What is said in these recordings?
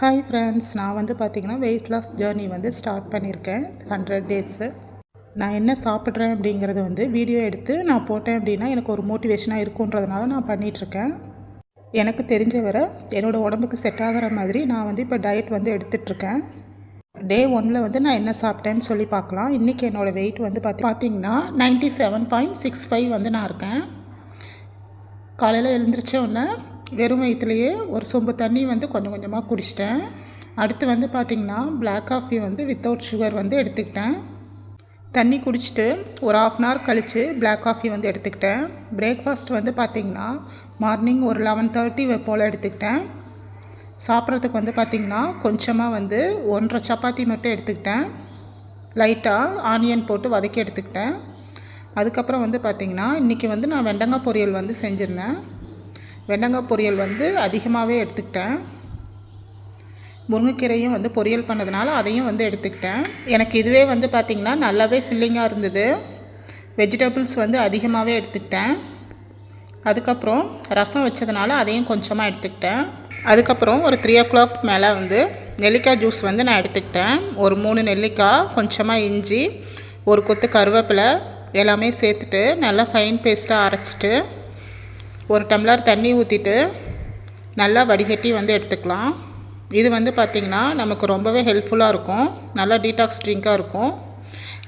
Hi friends, நான் வந்து பார்த்திங்கன்னா வெயிட் லாஸ் ஜேர்னி வந்து ஸ்டார்ட் பண்ணியிருக்கேன் 100 டேஸு. நான் என்ன சாப்பிட்றேன் அப்படிங்கிறத வந்து வீடியோ எடுத்து நான் போட்டேன் அப்படின்னா எனக்கு ஒரு மோட்டிவேஷனாக இருக்குன்றதுனால நான் பண்ணிகிட்ருக்கேன். எனக்கு தெரிஞ்ச வரை என்னோடய உடம்புக்கு செட் ஆகிற மாதிரி நான் வந்து இப்போ டயட் வந்து எடுத்துகிட்ருக்கேன். டே 1 வந்து நான் என்ன சாப்பிட்டேன்னு சொல்லி பார்க்கலாம். இன்றைக்கி என்னோடய வெயிட் வந்து பார்த்திங்கன்னா 97.65 வந்து நான் இருக்கேன். காலையில் எழுந்திரிச்ச உடனே வெறும் வயிற்றுலையே ஒரு சொம்பு தண்ணி வந்து கொஞ்சம் கொஞ்சமாக குடிச்சிட்டேன். அடுத்து வந்து பார்த்திங்கன்னா பிளாக் காஃபி வந்து வித்தவுட் சுகர் வந்து எடுத்துக்கிட்டேன். தண்ணி குடிச்சிட்டு ஒரு 1/2 hour கழித்து பிளாக் காஃபி வந்து எடுத்துக்கிட்டேன். பிரேக்ஃபாஸ்ட் வந்து பார்த்திங்கன்னா மார்னிங் ஒரு 11:30 போல் எடுத்துக்கிட்டேன். சாப்பிட்றதுக்கு வந்து பார்த்திங்கன்னா கொஞ்சமாக வந்து 1.5 சப்பாத்தி மட்டும் எடுத்துக்கிட்டேன். லைட்டாக ஆனியன் போட்டு வதக்கி எடுத்துக்கிட்டேன். அதுக்கப்புறம் வந்து பார்த்திங்கன்னா இன்றைக்கி வந்து நான் வெண்டங்காய் பொரியல் வந்து செஞ்சுருந்தேன். வெண்டங்காய் பொரியல் வந்து அதிகமாகவே எடுத்துக்கிட்டேன். முருங்கைக்கீரையும் வந்து பொரியல் பண்ணதுனால அதையும் வந்து எடுத்துக்கிட்டேன். எனக்கு இதுவே வந்து பார்த்திங்கன்னா நல்லாவே ஃபில்லிங்காக இருந்தது. வெஜிடபிள்ஸ் வந்து அதிகமாகவே எடுத்துக்கிட்டேன். அதுக்கப்புறம் ரசம் வச்சதுனால அதையும் கொஞ்சமாக எடுத்துக்கிட்டேன். அதுக்கப்புறம் ஒரு 3 o'clock மேலே வந்து நெல்லிக்காய் ஜூஸ் வந்து நான் எடுத்துக்கிட்டேன். ஒரு 3 நெல்லிக்காய், கொஞ்சமாக இஞ்சி, ஒரு கொத்து கருவேப்பிலை எல்லாமே சேர்த்துட்டு நல்லா ஃபைன் பேஸ்ட்டாக அரைச்சிட்டு ஒரு டம்ளர் தண்ணி ஊற்றிட்டு நல்லா வடிகட்டி வந்து எடுத்துக்கலாம். இது வந்து பார்த்திங்கன்னா நமக்கு ரொம்பவே ஹெல்ப்ஃபுல்லாக இருக்கும். நல்லா டீடாக்ஸ் ட்ரிங்காக இருக்கும்.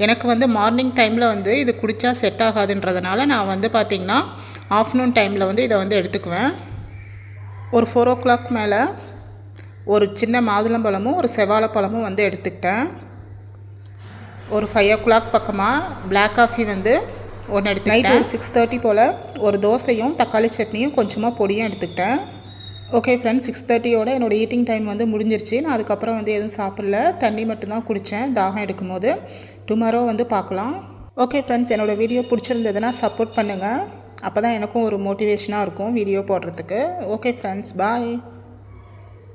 எனக்கு வந்து மார்னிங் டைமில் வந்து இது குடித்தா செட் ஆகாதுன்றதுனால நான் வந்து பார்த்திங்கன்னா ஆஃப்டர்நூன் டைமில் வந்து இதை வந்து எடுத்துக்குவேன். ஒரு 4 o'clock மேலே ஒரு சின்ன மாதுளம்பழமும் ஒரு செவ்வாழைப்பழமும் வந்து எடுத்துக்கிட்டேன். ஒரு 5 o'clock பக்கமாக பிளாக் காஃபி வந்து ஒன்று எடுத்துக்கிட்டேன். 6:30 போல் ஒரு தோசையும் தக்காளி சட்னியும் கொஞ்சமாக பொடியும் எடுத்துக்கிட்டேன். ஓகே ஃப்ரெண்ட்ஸ், 6:30யோட என்னோடய ஈட்டிங் டைம் வந்து முடிஞ்சிருச்சு. நான் அதுக்கப்புறம் வந்து எதுவும் சாப்பிடல, தண்ணி மட்டும்தான் குடித்தேன் தாகம் எடுக்கும்போது. டுமாரோ வந்து பார்க்கலாம். ஓகே ஃப்ரெண்ட்ஸ், என்னோடய வீடியோ பிடிச்சிருந்ததுன்னா சப்போர்ட் பண்ணுங்கள். அப்போ தான் எனக்கும் ஒரு மோட்டிவேஷனாக இருக்கும் வீடியோ போடுறதுக்கு. ஓகே ஃப்ரெண்ட்ஸ், பாய்.